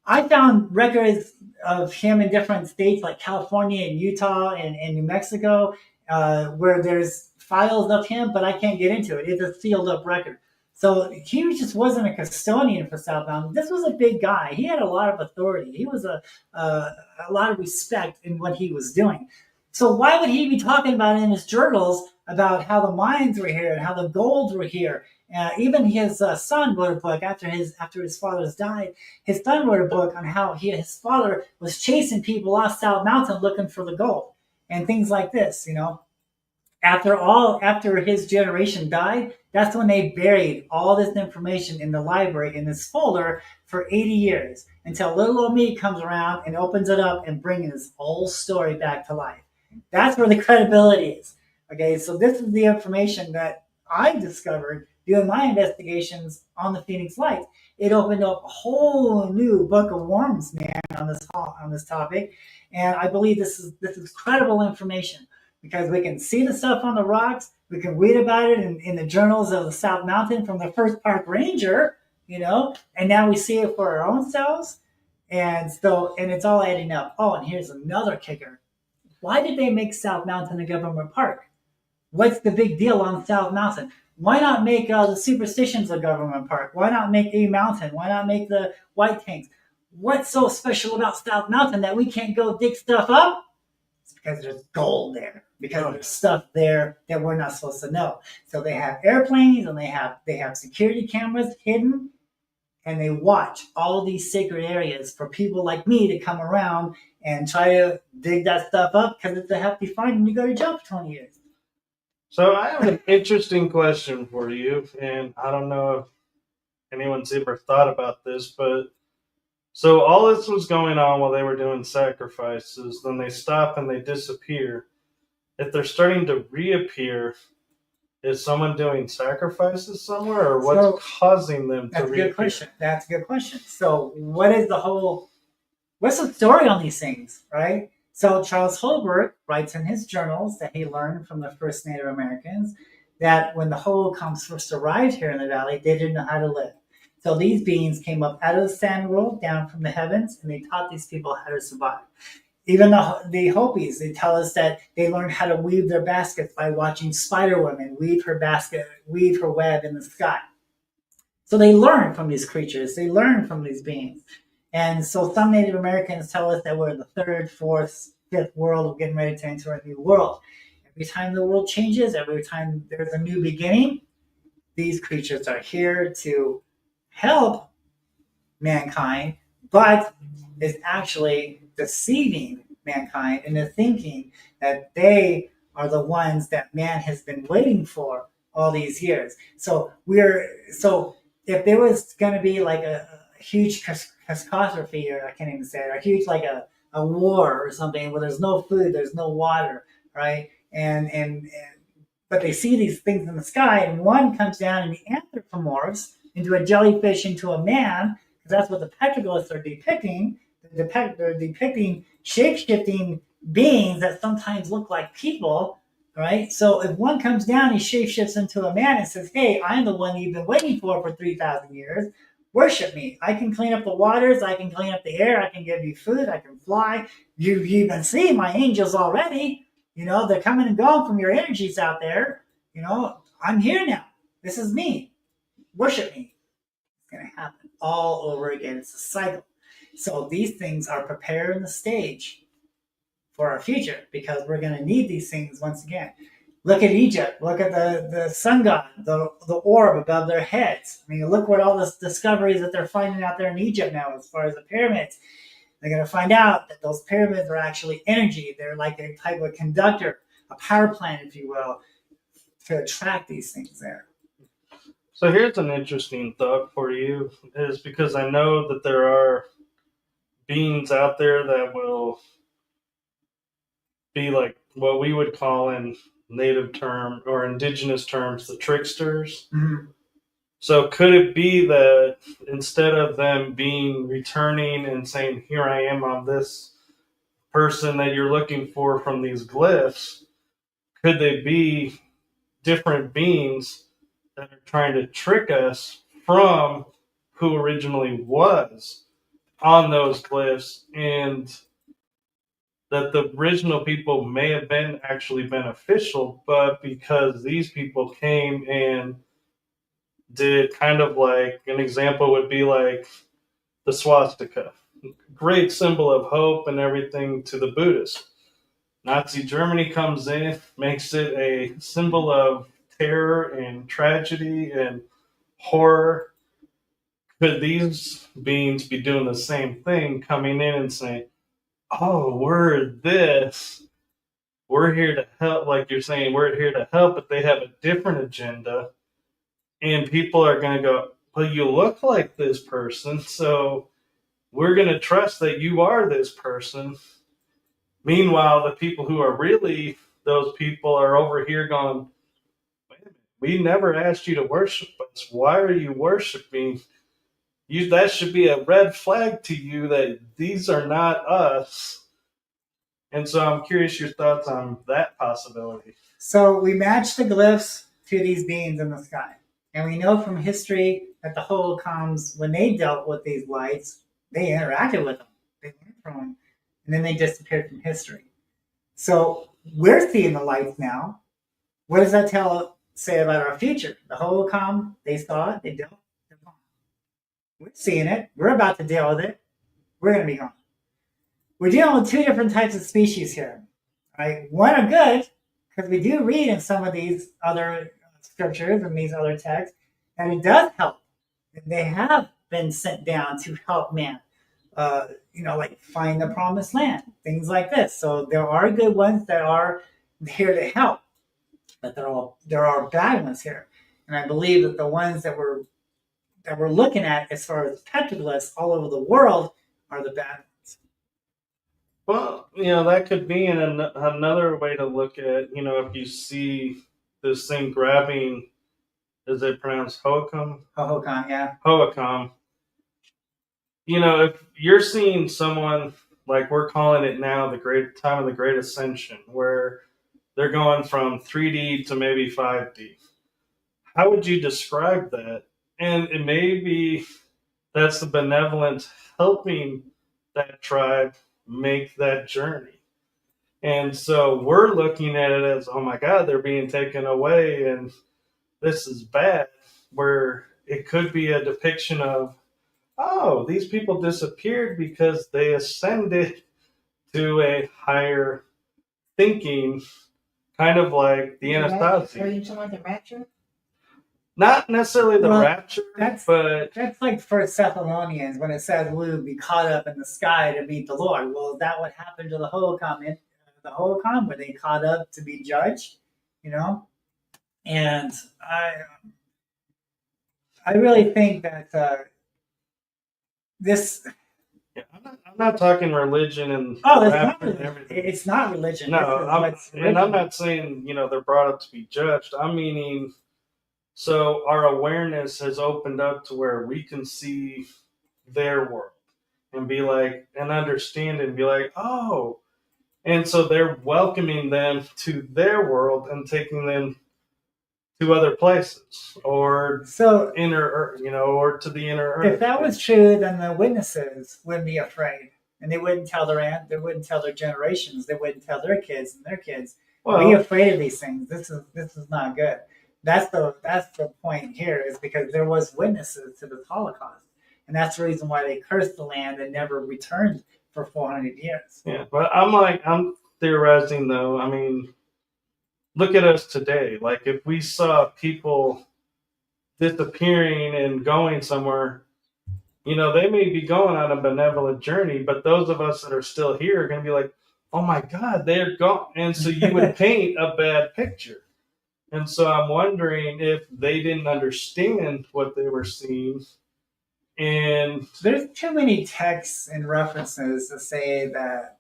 I found records of him in different states like California and Utah and New Mexico, where there's files of him, but I can't get into it. It's a sealed up record. So he just wasn't a custodian for South Mountain. This was a big guy. He had a lot of authority. He was a lot of respect in what he was doing. So why would he be talking about in his journals about how the mines were here and how the golds were here? Even his son wrote a book after his father's died. His son wrote a book on how his father was chasing people off South Mountain looking for the gold and things like this. After his generation died, that's when they buried all this information in the library in this folder for 80 years until little old me comes around and opens it up and brings this whole story back to life. That's where the credibility is. Okay, so this is the information that I discovered doing my investigations on the Phoenix Lights. It opened up a whole new book of worms, man, on this topic, and I believe this is credible information because we can see the stuff on the rocks, we can read about it in the journals of the South Mountain from the first park ranger, and now we see it for our own selves, and it's all adding up. Oh, and here's another kicker: why did they make South Mountain a government park? What's the big deal on South Mountain? Why not make the Superstitions a government park? Why not make A Mountain? Why not make the White Tanks? What's so special about South Mountain that we can't go dig stuff up? It's because there's gold there. Because there's stuff there that we're not supposed to know. So they have airplanes and they have security cameras hidden, and they watch all these sacred areas for people like me to come around and try to dig that stuff up because it's a hefty fine and you go to jail for 20 years. So I have an interesting question for you, and I don't know if anyone's ever thought about this, but so all this was going on while they were doing sacrifices, then they stop and they disappear. If they're starting to reappear, is someone doing sacrifices somewhere, or what's So causing them to that's a good reappear? question. That's a good question. So what's the story on these things, right? So Charles Holbrook writes in his journals that he learned from the first Native Americans that when the Holocauns first arrived here in the valley, they didn't know how to live. So these beings came up out of the sand world, down from the heavens, and they taught these people how to survive. Even the Hopis, they tell us that they learned how to weave their baskets by watching spider women weave her web in the sky. So they learn from these creatures, they learn from these beings. And so some Native Americans tell us that we're in the third, fourth, fifth world, we're getting ready to enter a new world. Every time the world changes, every time there's a new beginning, these creatures are here to help mankind, but is actually deceiving mankind into thinking that they are the ones that man has been waiting for all these years. So if there was going to be like a huge catastrophe, or I can't even say it, or a huge like a war or something where there's no food, there's no water, right? And but they see these things in the sky, and one comes down and he anthropomorphs into a jellyfish, into a man, because that's what the petroglyphs are depicting. They're depicting shape-shifting beings that sometimes look like people, right? So if one comes down, he shapeshifts into a man and says, "Hey, I'm the one you've been waiting for 3,000 years. Worship me. I can clean up the waters. I can clean up the air. I can give you food. I can fly. You've even seen my angels already. You know, they're coming and going from your energies out there. You know, I'm here now. This is me. Worship me." It's going to happen all over again. It's a cycle. So these things are preparing the stage for our future, because we're going to need these things once again. Look at Egypt. Look at the sun god, the orb above their heads. I mean, look what all this discoveries that they're finding out there in Egypt now as far as the pyramids. They're going to find out that those pyramids are actually energy. They're like a type of conductor, a power plant, if you will, to attract these things there. So here's an interesting thought for you, is because I know that there are beings out there that will be like what we would call in native term or indigenous terms the tricksters. Mm-hmm. So could it be that instead of them being returning and saying, "Here I am on this person that you're looking for from these glyphs," could they be different beings that are trying to trick us from who originally was on those glyphs, and that the original people may have been actually beneficial, but because these people came and did kind of like an example would be like the swastika, great symbol of hope and everything to the Buddhists. Nazi Germany comes in, makes it a symbol of terror and tragedy and horror. Could these beings be doing the same thing, coming in and saying, "Oh, we're this. We're here to help," like you're saying, "We're here to help," but they have a different agenda. And people are going to go, "Well, you look like this person, so we're going to trust that you are this person." Meanwhile, the people who are really those people are over here going, "Wait a minute, we never asked you to worship us. Why are you worshiping? That should be a red flag to you that these are not us." And so I'm curious your thoughts on that possibility. So we match the glyphs to these beings in the sky. And we know from history that the holocoms, when they dealt with these lights, they interacted with them. They learned from them. And then they disappeared from history. So we're seeing the lights now. What does that say about our future? The holocom, they saw it, they dealt, they're gone. We're seeing it. We're about to deal with it. We're going to be gone. We're dealing with two different types of species here. Right? One are good, because we do read in some of these other scriptures and these other texts, and it does help. They have been sent down to help man, like find the promised land, things like this. So there are good ones that are here to help. but there are bad ones here, and I believe that the ones that we're looking at as far as petroglyphs all over the world are the bad ones. Well, that could be another way to look at, if you see this thing grabbing, is it pronounced Hohokam? Hohokam, yeah. Hohokam. If you're seeing someone, like we're calling it now, the great time of the Great Ascension, where they're going from 3D to maybe 5D, how would you describe that? And it may be that's the benevolence helping that tribe make that journey. And so we're looking at it as, oh my God, they're being taken away and this is bad, where it could be a depiction of, oh, these people disappeared because they ascended to a higher thinking, kind of like the Anastasia. Are you talking about the rapture? Not necessarily the rapture, but that's like First Thessalonians when it says we will be caught up in the sky to meet the Lord. Well, is that what happened to the Hohokam? The Hohokam, were they caught up to be judged? And I really think that this. Yeah, I'm not talking religion and it's not religion. No, I'm not saying they're brought up to be judged. I'm meaning, so our awareness has opened up to where we can see their world and be like, and understand it and be like, oh, and so they're welcoming them to their world and taking them to other places, or so inner, or to the inner earth. If that was true, then the witnesses wouldn't be afraid, and they wouldn't tell they wouldn't tell their generations, they wouldn't tell their kids and their kids. Be afraid of these things. This is not good. That's the point here, is because there was witnesses to the Holocaust, and that's the reason why they cursed the land and never returned for 400 years. Yeah, but I'm theorizing though. I mean, look at us today. Like, if we saw people disappearing and going somewhere, they may be going on a benevolent journey, but those of us that are still here are going to be like, oh my God, they're gone. And so you would paint a bad picture. And so I'm wondering if they didn't understand what they were seeing. And there's too many texts and references to say that,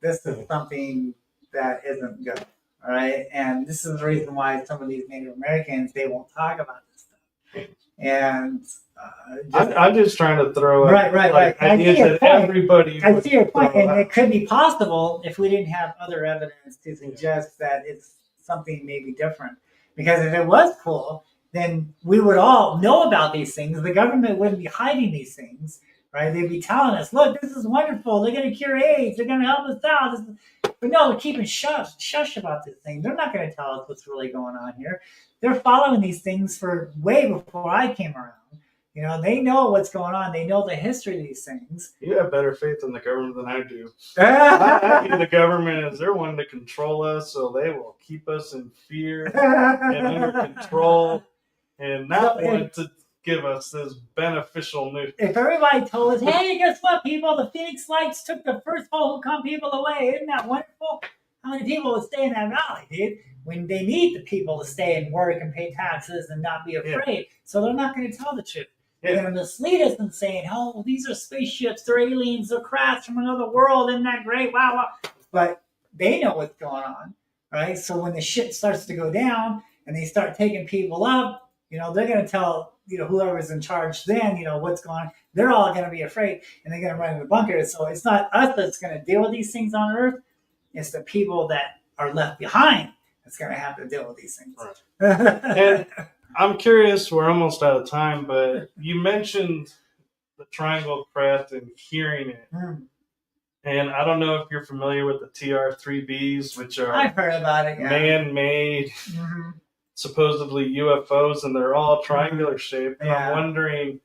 this is something that isn't good. All right. And this is the reason why some of these Native Americans, they won't talk about this stuff. And I'm just trying to throw right. ideas that everybody. I see your point, and it could be possible if we didn't have other evidence to suggest that it's something maybe different. Because if it was cool, then we would all know about these things. The government wouldn't be hiding these things, right? They'd be telling us, look, this is wonderful. They're going to cure AIDS. They're going to help us out. But no, they're keeping shush about this thing. They're not going to tell us what's really going on here. They're following these things for way before I came around. They know what's going on. They know the history of these things. You have better faith in the government than I do. I view the government as they're wanting to control us, so they will keep us in fear and under control and not want to give us this beneficial news. If everybody told us, hey, guess what, people? The Phoenix Lights took the first Hohokam people away. Isn't that wonderful? How many people would stay in that valley, dude? When they need the people to stay and work and pay taxes and not be afraid. Yeah. So they're not going to tell the truth. They're going to mislead us and saying, oh, these are spaceships, they're aliens, they're crafts from another world, isn't that great? Wow. But they know what's going on, right? So when the shit starts to go down and they start taking people up, they're going to tell, whoever's in charge then, what's going on. They're all going to be afraid and they're going to run in the bunkers. So it's not us that's going to deal with these things on Earth. It's the people that are left behind that's going to have to deal with these things. Right. And I'm curious, we're almost out of time, but you mentioned the triangle craft and hearing it. And I don't know if you're familiar with the TR-3Bs, which are I've heard about it, yeah. Man-made, supposedly UFOs, and they're all triangular shaped. And I'm wondering,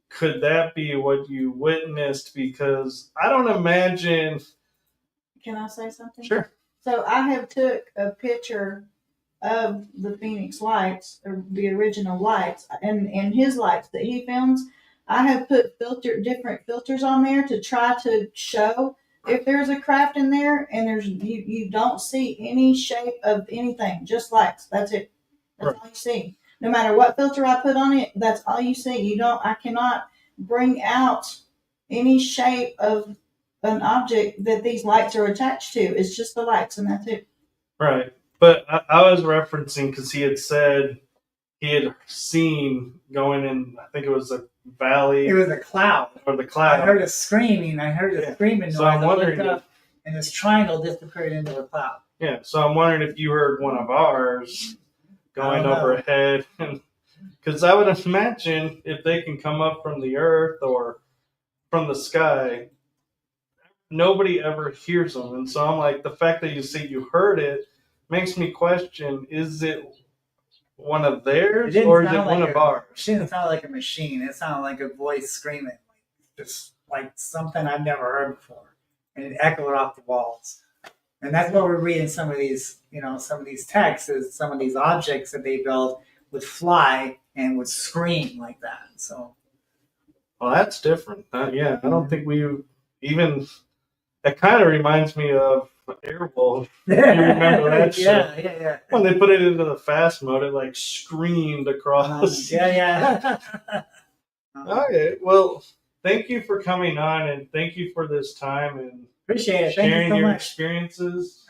could that be what you witnessed? Because I don't imagine... Can I say something? Sure. So I have took a picture of the Phoenix lights, or the original lights, and his lights that he films. I have put different filters on there to try to show if there's a craft in there and you don't see any shape of anything, just lights. That's it. That's Right. all you see. No matter what filter I put on it, that's all you see. I cannot bring out any shape of an object that these lights are attached to. It's just the lights, and that's it. Right. But I was referencing because he had said he had seen going in, I think it was a valley It was a cloud. or the I cloud. heard a screaming. I heard a Yeah. screaming noise. So I'm I wondering looked up, and this triangle disappeared into the cloud. Yeah. So I'm wondering if you heard one of ours going I don't know. overhead. Because I would imagine if they can come up from the earth or from the sky, nobody ever hears them. And so I'm like, the fact that you heard it makes me question, is it one of theirs didn't or is it sound one like of a- ours? It didn't sound like a machine. It sounded like a voice screaming, just like something I've never heard before, and it echoed off the walls. And that's what we're reading. Some of these, some of these texts is some of these objects that they built would fly and would scream like that. So Well, that's different. Yeah, I don't think we even. It kind of reminds me of Airwolf. You remember that show? Yeah. When they put it into the fast mode, it like screamed across. Yeah. Okay, well, thank you for coming on and thank you for this time and Appreciate it. Thank you sharing so your much. experiences.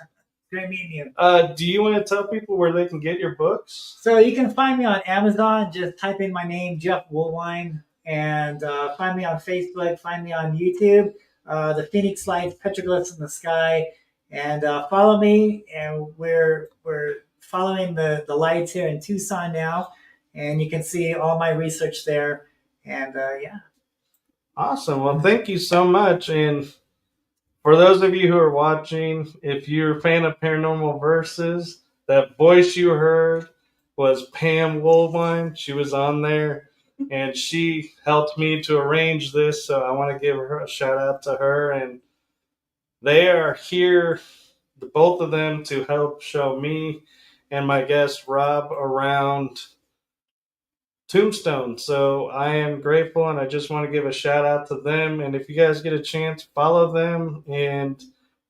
Great meeting you. Do you want to tell people where they can get your books? So you can find me on Amazon. Just type in my name, Jeff Woolwine, and find me on Facebook. Find me on YouTube. The Phoenix Lights, Petroglyphs in the Sky, and follow me. And we're following the lights here in Tucson now, and you can see all my research there. And yeah. Awesome. Well, thank you so much. And for those of you who are watching, if you're a fan of Paranormal Versus, that voice you heard was Pam Woolwine. She was on there, and she helped me to arrange this, so I want to give her a shout out to her. And they are here, both of them, to help show me and my guest Rob around Tombstone. So I am grateful, and I just want to give a shout out to them. And if you guys get a chance, follow them. And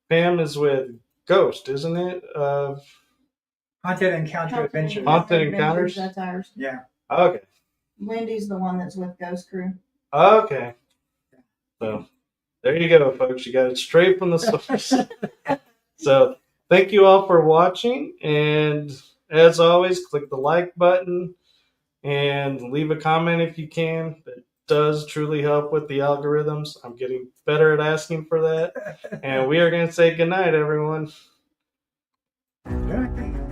Pam is with Ghost, isn't it? Haunted Encounter Adventure. Haunted Encounters? That's ours. Yeah. Okay. Wendy's the one that's with Ghost Crew. Okay. So there you go, folks. You got it straight from the source. So thank you all for watching. And as always, click the like button and leave a comment if you can. That does truly help with the algorithms. I'm getting better at asking for that. And we are going to say goodnight, everyone. Good.